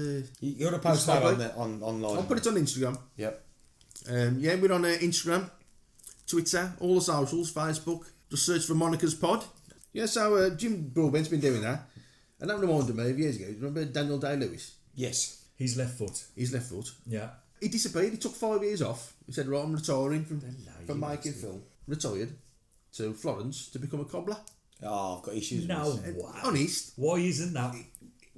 You got to post that online. I'll put it on Instagram. Yep. Yeah, we're on Instagram, Twitter, all the socials, Facebook. Just search for Monica's Pod. Yeah, so Jim Broadbent's been doing that. And that reminded me of years ago. Remember Daniel Day-Lewis? Yes. His left foot. His left foot. Yeah. He disappeared. He took 5 years off. He said, right, I'm retiring from making film. Retired to Florence to become a cobbler. Oh, I've got issues with No this. way. Honest. Why isn't that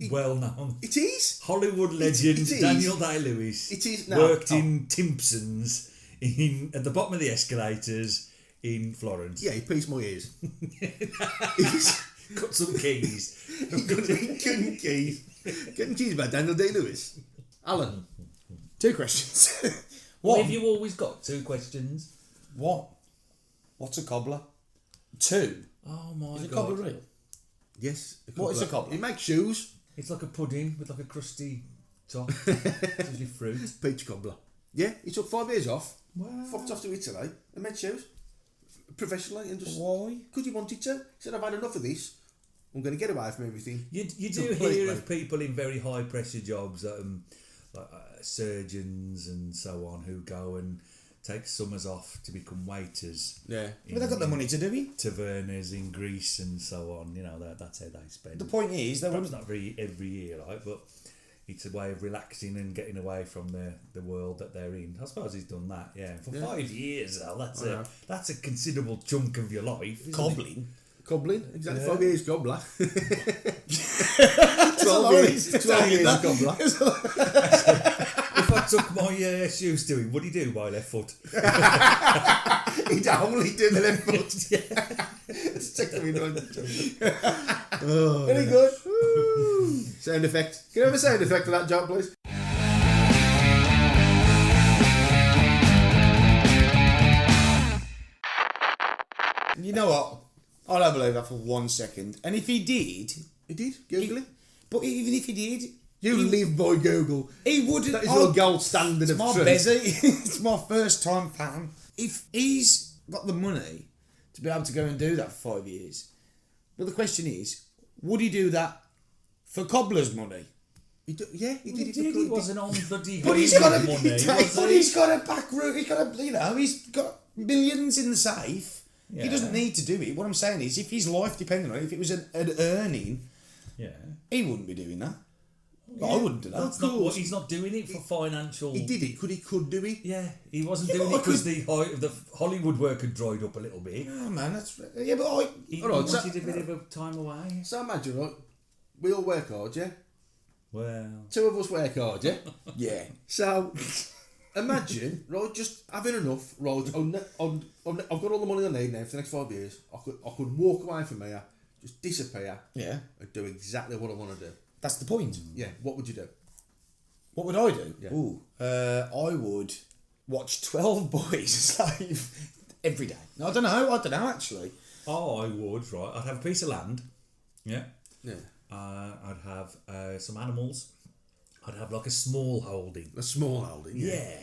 well known? It is. Hollywood legend It is. Daniel Day-Lewis It is now. worked in Timpson's at the bottom of the escalators in Florence. Yeah, he pieced my ears. Cut some keys. Couldn't keys about Daniel Day-Lewis. Alan. 2 questions. Why 1. have you always got 2 questions? What? What's a cobbler? 2. Oh my Is a God. cobbler real? Yes. What is a cobbler? He makes shoes. It's like a pudding with like a crusty top. It's usually fruit. Peach cobbler. Yeah, he took 5 years off. Wow. Fucked off to Italy and made shoes. Professionally and just... Why? Because he wanted to. He said, I've had enough of this. I'm going to get away from everything. You do Completely. hear of people in very high pressure jobs, like surgeons and so on, who go and take summers off to become waiters. Yeah. But they've got the money to do it. Tavernas in Greece and so on. You know, that's how they spend. The point is, they Perhaps wouldn't. not every year, like, but it's a way of relaxing and getting away from the world that they're in. I suppose he's done that, yeah. For 5 years, though, that's a considerable chunk of your life. Isn't Cobbling. Cobbling. Exactly. Yeah. 5 years cobbler. 12 years. 12 years cobbler. If I took my shoes to him, would he do my left foot? He'd only do the left foot. Let's check the window. Very good. Woo. Sound effect. Can you have a sound effect for that job, please? You know what? I don't believe that for 1 second. And if he did... He did. Google it. But even if he did... You live by Google. He wouldn't... That is your gold standard of my truth. Bezzy. It's my first time fan. If he's got the money to be able to go and do that for 5 years, but the question is, would he do that for cobbler's money? He did it. He wasn't on bloody But he's got a money, was but he? he's got a back route. He's got he's got millions in the safe. Yeah. He doesn't need to do it. What I'm saying is, if his life depended on it, if it was an earning, Yeah. he wouldn't be doing that. I wouldn't do that. That's not what he's not doing it for financial. He did it. He could do it. Yeah, he wasn't Yeah, doing but it because the Hollywood work had dried up a little bit. Oh man, that's yeah. But He Alright, wanted so- a bit of a time away. So imagine, right? We all work hard, yeah? Well, Two of us work hard, yeah? Yeah. So, imagine, right, just having enough, right, I've got all the money I need now for the next 5 years. I could walk away from here, just disappear, Yeah. and do exactly what I want to do. That's the point. Yeah, what would you do? What would I do? Yeah. Ooh. I would watch 12 Boys live every day. No, I don't know actually. I would, right. I'd have a piece of land. Yeah. Yeah. I'd have some animals. I'd have like a small holding. A small holding, Yeah.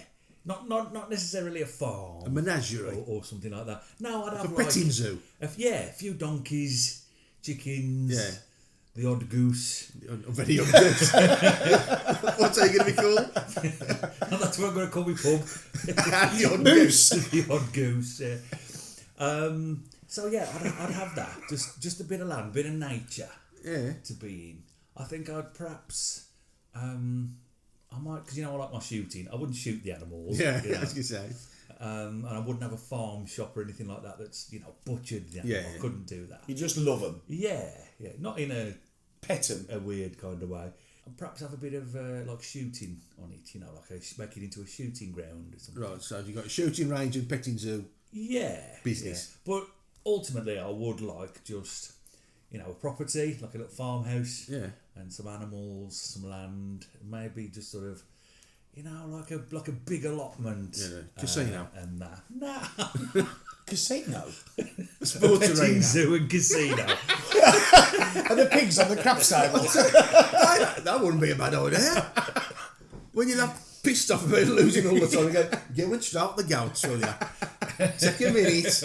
Not necessarily a farm. A menagerie. Or something like that. No, I'd Like have a petting zoo. a few donkeys, chickens, Yeah. the odd goose. A very young goose. What's that going to be called? And that's what I'm going to call my pub. The odd goose. The odd goose. Yeah. So yeah, I'd have that. Just a bit of land, bit of nature. Yeah. To be in. I think I'd perhaps. I might, because I like my shooting. I wouldn't shoot the animals. Yeah, you know. I was going to say. And I wouldn't have a farm shop or anything like that that's butchered the animal. Yeah. I couldn't do that. You just love them. Yeah. Not in a Pet them. a weird kind of way. And perhaps have a bit of like shooting on it. Make it into a shooting ground or something. Right, so you've got a shooting range and petting zoo. Yeah. Business. Yeah. But ultimately, I would like just a property, like a little farmhouse. Yeah. And some animals, some land, maybe just sort of, like a big allotment. Yeah, casino. And that. Nah. Casino. Sports Petting arena. zoo and casino. And the pigs on the crap stable. That wouldn't be a bad idea. When you're that pissed off about losing all the time, you go and start the goats, will you? Take a minute.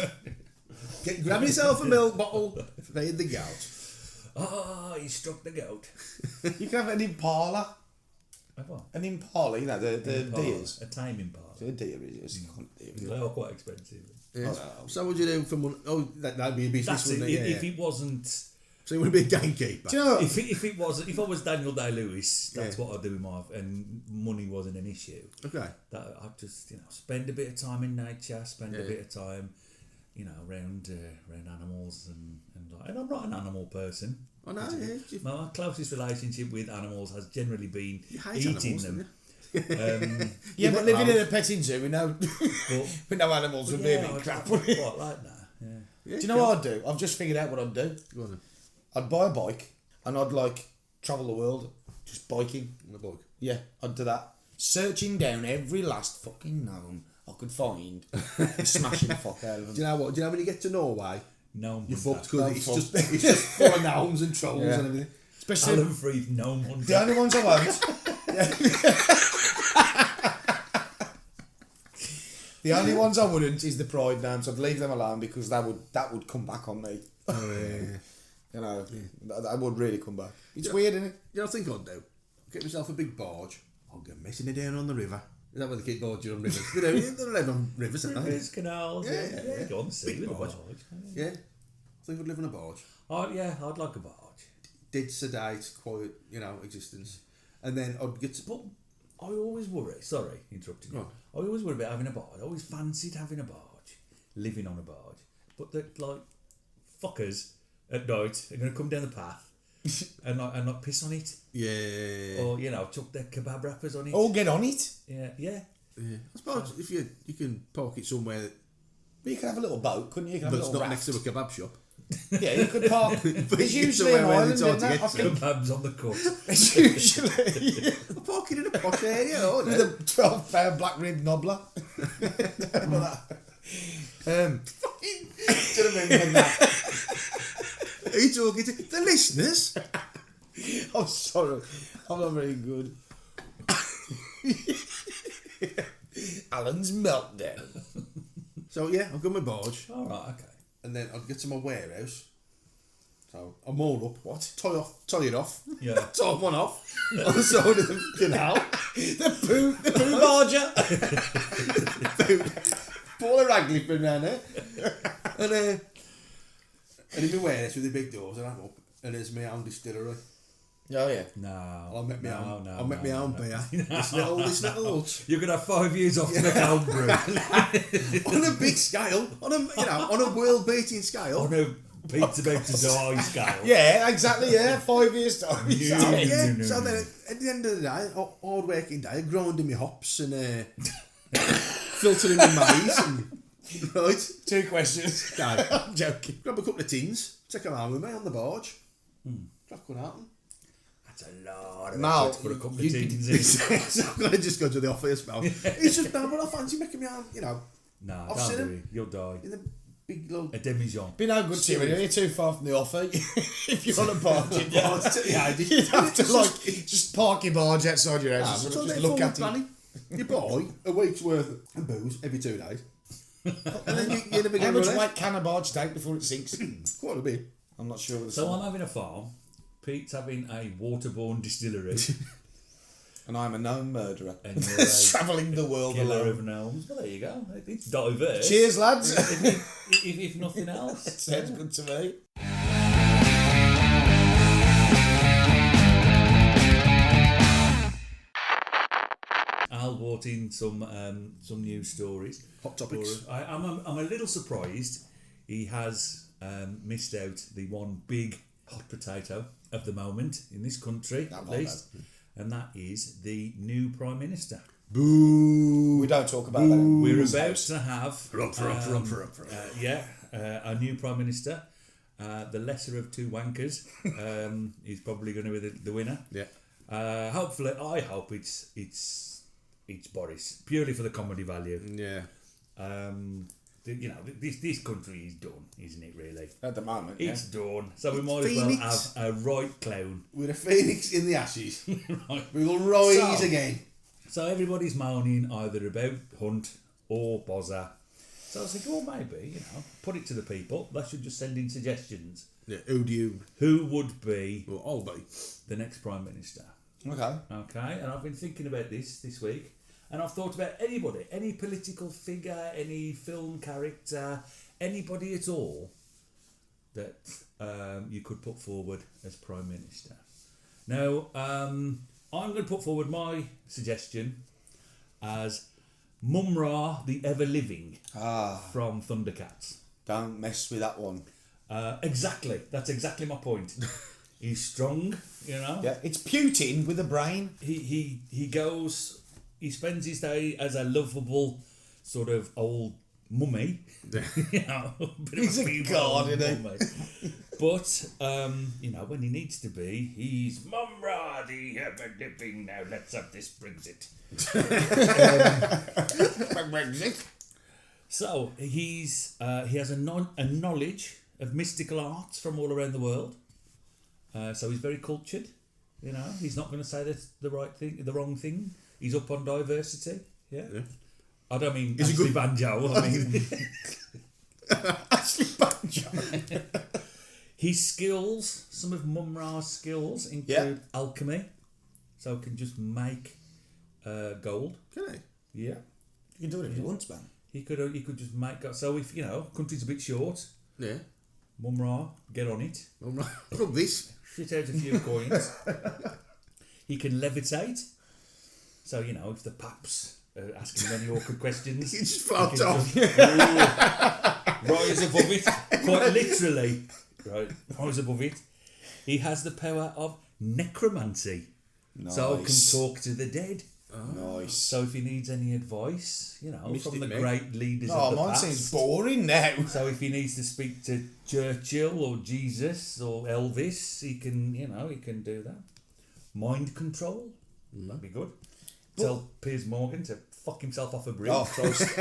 Grab yourself a milk bottle, feed the goat. Oh, he struck the goat. You can have an impala. What? An impala, the deers. A tame impala. The deer is They are quite expensive. Yeah. So what would you do for money? Oh, that'd be a business, That's it. wouldn't it? If it wasn't... So you want to be a gamekeeper? Do you know? If I was Daniel Day-Lewis, that's what I'd do with and money wasn't an issue. Okay. That I'd just spend a bit of time in nature, spend a bit of time, around animals and I'm not an animal person. I know. Yeah. My closest relationship with animals has generally been You hate eating animals, them. Yeah, but living in a petting zoo with no, But, with no animals would be a bit crap. I'd quite like that. Yeah. Yeah, Do you know what I'd do? I've just figured out what I'd do. Go on then. I'd buy a bike and I'd travel the world just biking. On the bug. Yeah, I'd do that. Searching down every last fucking gnome I could find and smashing the fuck out of them. Do you know what? Do you know when you get to Norway, Gnome you're hunter. fucked because I'm it's just full of gnomes and trolls Yeah. and everything. Especially Alan Freeth, gnome hunter. the only ones I won't. The only ones I wouldn't is the pride gnomes. I'd leave them alone because that would come back on me. That would really come back. It's weird, isn't it? You know what I think I'd do? Get myself a big barge. I'll go messing it down on the river. Is that where they keep barging on rivers? They live on rivers, don't they? Rivers, canals. Yeah. Go on, see Big with a barge. barge. Yeah. I think I'd live on a barge. I'd like a barge. Dead, sedate, quiet, existence. And then I'd get to... But I always worry. Sorry, interrupting you. Go I always worry about having a barge. I always fancied having a barge, living on a barge. But the fuckers at night are going to come down the path and not piss on it, Yeah. or chuck their kebab wrappers on it. All get on it. Yeah. Yeah. I suppose if you can park it somewhere But you can have a little boat, couldn't you? You can have that's a not little next to raft. a kebab shop. Yeah, you could park. There's usually an somewhere where island, it's hard isn't to there? get I to. think Kebabs on the cut. it's usually I'm parking in a posh area, oh with no. a 12-pound black rib nobbler. Do you remember that? Are you talking to the listeners? I'm sorry, I'm not very good. Alan's meltdown. So yeah, I've got my barge, All right. Okay. and then I'll get to my warehouse. So I'm all up. What? Tie it off. Yeah. Tie one off on the side of the canal. The poo barger. Pull a rag lipping around there. And in my warehouse with the big doors, and I'm up, and there's my own distillery. Oh yeah. No. I'll make my own. No, I'll make my own no. beer. This little hut. You're gonna have 5 years off to make homebrew On a big scale, on a world beating scale. on a Pete's about to die scale. Yeah, exactly, yeah. 5 years time. No, Yeah, no, so no. then at the end of the day, hard working day, grinding my hops and filtering my maize and right. 2 questions. No, I'm joking. grab a couple of tins, take them home with me on the barge. Crack one out. That's a lot of Mal, effort to put a couple of you- tins in. So I'm gonna just go to the office, pal. It's just no, but I fancy making me arm, No, I've don't seen do him. it. You'll die. in the big little. A demijohn. Be no good to you when you're too far from the offer. If you're on a barge, you'd You'd have to just park your barge outside your house and so just they look forward at it. planning. You buy a week's worth of booze every 2 days, and then you never How get much rid of weight can a barge take before it sinks? quite a bit. I'm not sure. So I'm having a farm. Pete's having a waterborne distillery. And I'm a known murderer. And you're a Travelling the world killer alone. of gnomes. Well, there you go. It's diverse. Cheers, lads. If nothing else. Sounds good to me. Al brought in some news stories. Hot topics. For us. I'm a little surprised he has missed out the one big hot potato of the moment in this country, at least, and that is the new Prime Minister. Boo! We don't talk about that in We're this about house. to have a new Prime Minister. The lesser of two wankers is probably going to be the winner. Yeah. Hopefully, I hope it's Boris, purely for the comedy value. Yeah. This country is done, isn't it? Really, At the moment, it's done. So we might as well Phoenix. have a right clown. We're a phoenix in the ashes. Right. We will rise So- again. So everybody's moaning either about Hunt or Bozza. So I was thinking, well, maybe, put it to the people. They should just send in suggestions. Yeah. Who do you? Who would be Well, I'll be. the next Prime Minister? Okay. Okay, and I've been thinking about this week, and I've thought about anybody, any political figure, any film character, anybody at all that you could put forward as Prime Minister. Now, I'm going to put forward my suggestion as Mumra the Ever-Living from Thundercats. Don't mess with that one. Exactly, that's exactly my point. He's strong, Yeah, it's Putin with a brain. He goes, he spends his day as a lovable sort of old mummy. Bit of He's a female god, isn't he? mummy. But when he needs to be, he's Mumra the Ever-Living. Now let's have this Brexit. Brexit. So he has a knowledge of mystical arts from all around the world. So he's very cultured. He's not going to say the wrong thing. He's up on diversity. Yeah. I don't mean He's a Ashley good- Banjo. I mean Ashley Banjo. his skills. Some of Mumra's skills include alchemy, so he can just make gold. Can I? Yeah. You can do it if you want, man. He could just make gold. So if country's a bit short, Yeah. Mumra, get on it. Well, rub this. Shit out a few coins. He can levitate. So, if the paps are asking any awkward questions, You just float off. Rise above it. Quite literally. Right. Rise above it. He has the power of necromancy. Nice. So can talk to the dead. Nice. So if he needs any advice, Mystic from the Meg. great leaders Oh, of the mine past. seems boring now. So if he needs to speak to Churchill or Jesus or Elvis, he can do that. Mind control, that'd be good. Tell Piers Morgan to fuck himself off a bridge. Oh, Christ.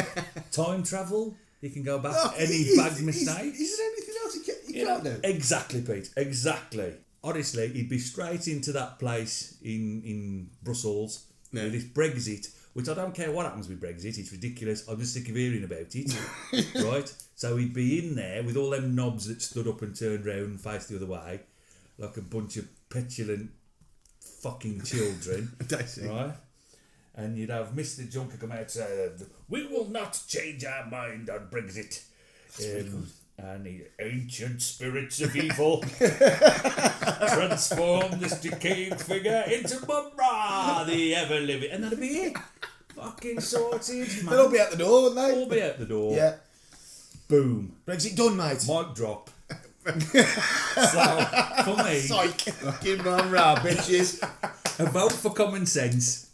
Time travel, he can go back Oh, any is- bad is- mistakes. Is there anything else you can't do? Exactly, Pete. Exactly. Honestly, he'd be straight into that place in Brussels with this Brexit, which I don't care what happens with Brexit. It's ridiculous. I'm just sick of hearing about it. Right? So he'd be in there with all them knobs that stood up and turned round and faced the other way, like a bunch of petulant fucking children. Right? And you'd have Mr. Juncker come out and say, we will not change our mind on Brexit. And the ancient spirits of evil transform this decaying figure into Mumra, the ever-living. And that'd be it. Fucking sorted, man. They'll be out the door, won't they? All be out the door. Yeah. Boom. Brexit done, mate. Mic drop. So, for me, Fucking mum ra, bitches. a vote for common sense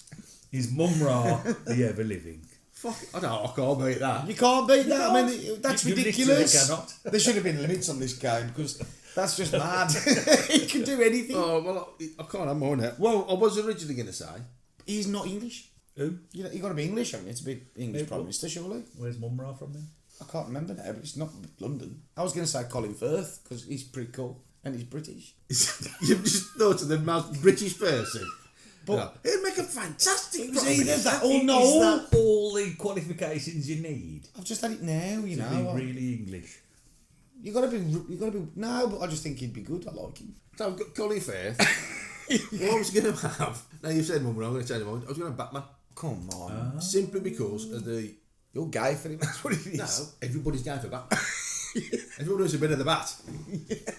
is Mum Ra, the ever living. Fuck, I can't beat that. You can't beat that. I mean, that's You ridiculous. literally cannot. There should have been limits on this game because that's just mad. He can do anything. Oh, well, I can't have more now. Well, I was originally going to say, He's not English. Who? You got to be English, haven't you, to be English Who? Prime Minister, surely? Where's Mum Ra from then? I can't remember now, but it's not London. I was going to say Colin Firth because he's pretty cool and he's British. you've just thought of the most British person. But No, it'd make a fantastic it was Prime either Minister. that or Is no. that all the qualifications you need I've just had it now, you to know. be really English? You got to be. No, but I just think he'd be good. I like him. So I've got Colin Firth. What I was going to have, now you've said Mum, I'm going to change my mind. I was going to have Batman. Come on, Simply because of the... you're gay for him. That's what it is. No, everybody's going for Batman. Everyone wants a bit of the bat.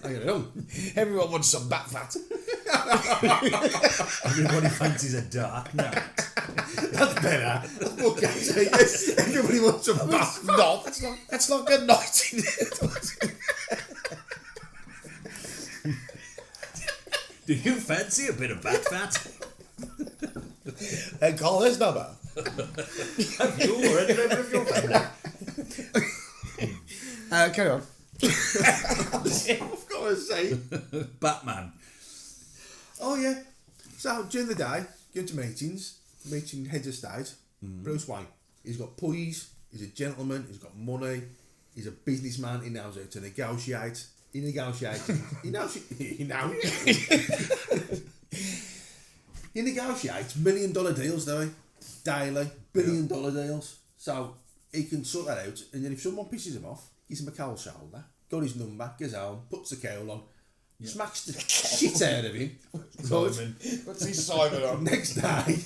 I get it on. Everyone wants some bat fat. Everybody fancies a dark knight. That's better. That's more catchy. Yes, everybody wants some bat. No, that's not good night. Do you fancy a bit of bat fat? And call this number. Have you or any member of your family? Carry on. I've got to say. Batman. Oh, yeah. So, during the day, going to meeting heads of state, Bruce Wayne. He's got poise, he's a gentleman, he's got money, he's a businessman, he knows how to negotiate. He negotiates $1 million deals, though he? Daily, $1 billion deals. So he can sort that out, and then if someone pisses him off, gives him a cold shoulder, got his number, goes home, puts the cowl on, smacks the shit out of him. Simon. What's his Simon on? Next day,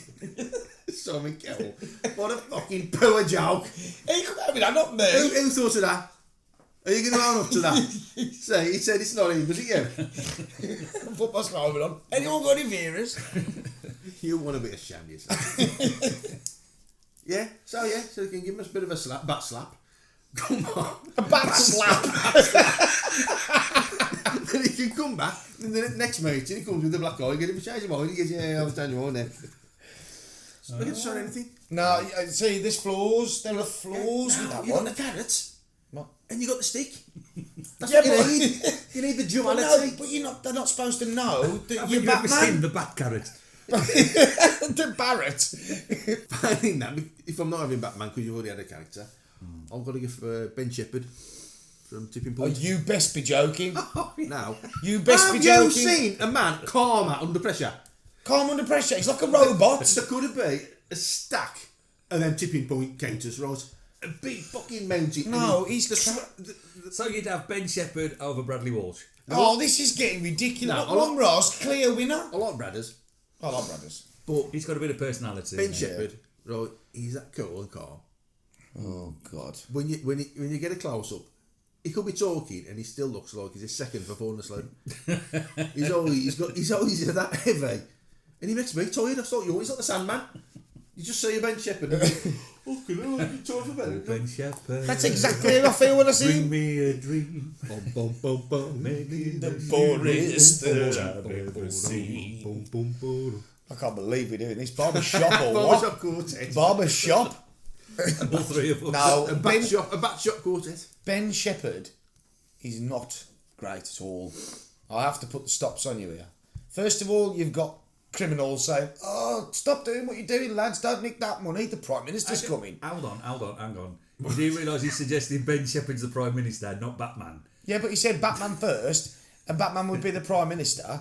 Simon Cowell. What a fucking poor joke. He come out with that, not me. Who thought of that? Are you going to own up to that? Say, he said it's not him, was it you? Put my Simon on. Anyone got any Veras? You want a bit of sham yourself. Yeah, so you can give us a bit of a bat slap. Come on. A bat slap. Then he can come back, and then next meeting he comes with the black eye, get him to change his mind, he goes, yeah, I was down your mind then. So we can show anything. No, see, there's flaws. There are flaws with that You one. got the carrots, What? and you got the stick. That's Yeah, what you but- need. You need the Well, duality. no, but they're not supposed to know that Have you're you ever seen Batman. the Bat Carrot? The Barrett. Finding that, if I'm not having Batman because you've already had a character, I've got to give Ben Shepard from Tipping Oh, Point. you best be joking. Now, You best have be you joking. seen a man calmer under pressure? Calm under pressure. He's like a robot. There could have been a stack of them Tipping Point counters, right? A big fucking mountain. No, and he's So you'd have Ben Shepard over Bradley Walsh. Oh, this is getting ridiculous. No, Look, I like- Ron Ross, clear winner. I like Bradders, I like brothers. but He's got a bit of personality. Ben hasn't he? Shepard, right? He's that cool and calm. Oh, God. When you get a close up, he could be talking and he still looks like he's a second for falling asleep. he's always that heavy, and he makes me tired. I thought he's like the Sandman. You just see a Ben Shepard and think, oh, can I be tired for Ben? Ben Shepard. That's exactly how I feel when I see Bring him. me a dream. Bum, bum, bum, bum. Maybe The boringest that I've ever seen. Bum, bum, bum. I can't believe we're doing this. Barber shop or what? Barbershop quartet. Barber shop? All three of us. No, A bat shop quartet. Ben Shepard is not great at all. I have to put the stops on you here. First of all, you've got criminals saying, oh, stop doing what you're doing, lads, don't nick that money, the Prime Minister's coming. Hold on, hang on. You do realise he's suggesting Ben Shepard's the Prime Minister, not Batman? Yeah, but he said Batman first, and Batman would be the Prime Minister.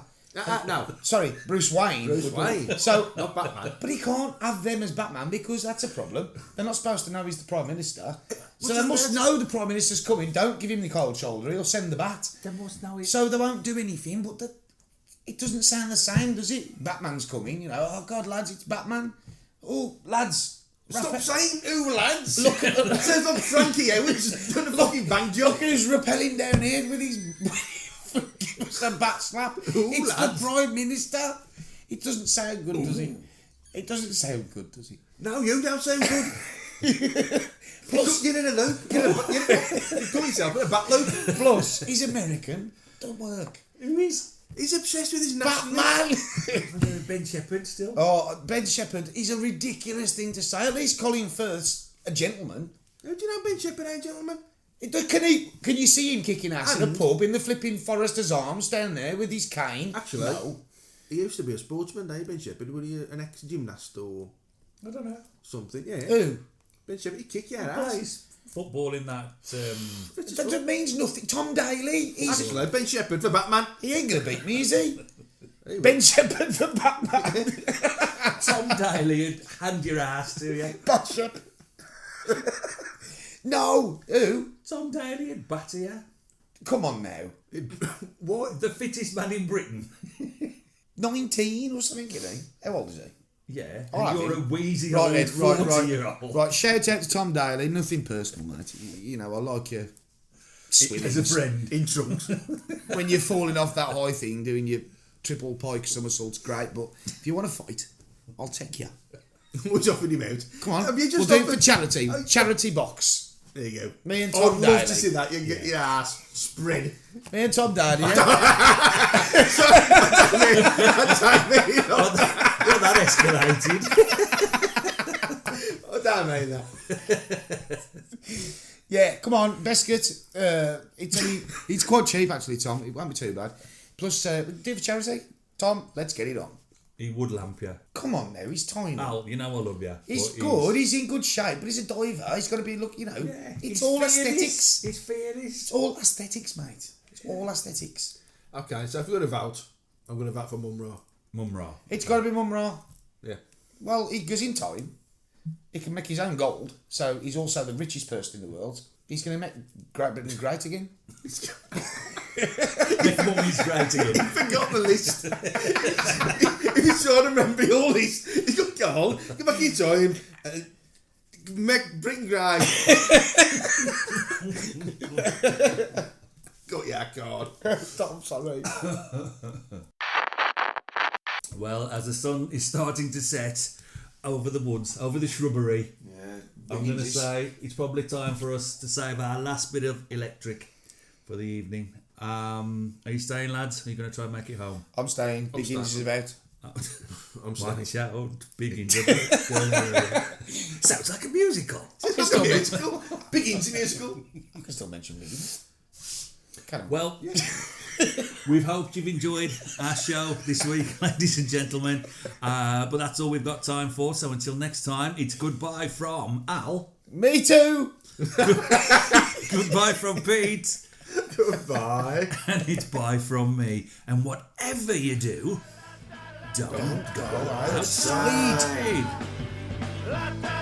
No, Sorry, Bruce Wayne. Bruce Wayne. So, not Batman. but he can't have them as Batman because that's a problem. They're not supposed to know he's the Prime Minister. So Which they must is know the Prime Minister's coming. Don't give him the cold shoulder, he'll send the bat. They must know it. So they won't do anything, but it doesn't sound the same, does it? Batman's coming, you know. Oh, God, lads, it's Batman. Oh, lads. Stop Rapper- saying ooh, lads. Look at It sounds like Frankie Howard's done a fucking bang job. Look at who's rappelling down here with his... Give us a bat slap. It's lads. the Prime Minister. It doesn't sound good, does it? It doesn't sound good, does it? No, you don't sound good. Plus, You're in a loop. You call yourself in a bat loop. plus, he's American. Don't work. Who is? He's obsessed with his national. Batman! Ben Shepard still? Oh, Ben Shepard is a ridiculous thing to say. At least Colin Firth's a gentleman. How do you know Ben Shepard, eh, gentlemen? Can you see him kicking ass in a And- pub in the flipping Forester's Arms down there with his cane? Actually, no. he used to be a sportsman, eh, Ben Shepard? Was he an ex-gymnast or I don't know. something? Yeah. Who? Ben Shepard, he kick your He ass. plays football in that. That means nothing. Tom Daly, Actually, Ben Shepard for Batman. he ain't going to beat me, is he? Ben Shepard for Batman. Tom Daly would hand your ass to you. Ben Shepard. No. Who? Tom Daly would batter you. Come on now. What? The fittest man in Britain. 19 or something, isn't he? How old is he? Yeah. All And right, you're a then. wheezy Right, old Ed, 40-year-old. Right, shout out to Tom Daly. Nothing personal, mate. You know, I like you. As a friend. In trunks. When you're falling off that high thing, doing your triple pike somersaults, great. But if you want to fight, I'll take you. What's offering him out? Come on, Have you we'll just do it offered- for charity. Charity box. There you go. Me and I'd Tom love Daly. to see that. You can get your ass spread. Me and Tom Daly. Yeah? Well, that escalated. I don't mean that. Yeah, come on, biscuit. It's quite cheap actually, Tom. It won't be too bad. Plus, do it for charity, Tom. Let's get it on. He would lamp you. Come on now, he's tiny. Al, you know I love you. He's but good. He's in good shape, but he's a diver. He's got to be look. You know, Yeah, it's he's all fearless. aesthetics. He's fearless. It's all aesthetics, mate. It's all aesthetics. Okay, so if you're going to vote, I'm going to vote for Mum Ra. Mum Ra. It's got to be Mum Ra. Yeah. Well, he goes in time. He can make his own gold, so he's also the richest person in the world. He's going to make Great Britain great again. Make Mummy's great again. Forgot the list. If he's trying to remember your list, he's got to go on, go back in time, make Britain great. Got your card. I'm sorry. Well, as the sun is starting to set over the woods, over the shrubbery, I'm going to say it's probably time for us to save our last bit of electric for the evening. Are you staying, lads? Are you going to try and make it home? I'm staying. Big Ins is about. I'm Watch sorry. out, big Sounds like a musical. It's not a musical. Piggins musical. I can still mention Biggins. Can I? Well, we've hoped you've enjoyed our show this week, ladies and gentlemen. But that's all we've got time for. So until next time, it's goodbye from Al. Me too. Goodbye from Pete. Goodbye. And it's bye from me. And whatever you do, don't go outside. La, da,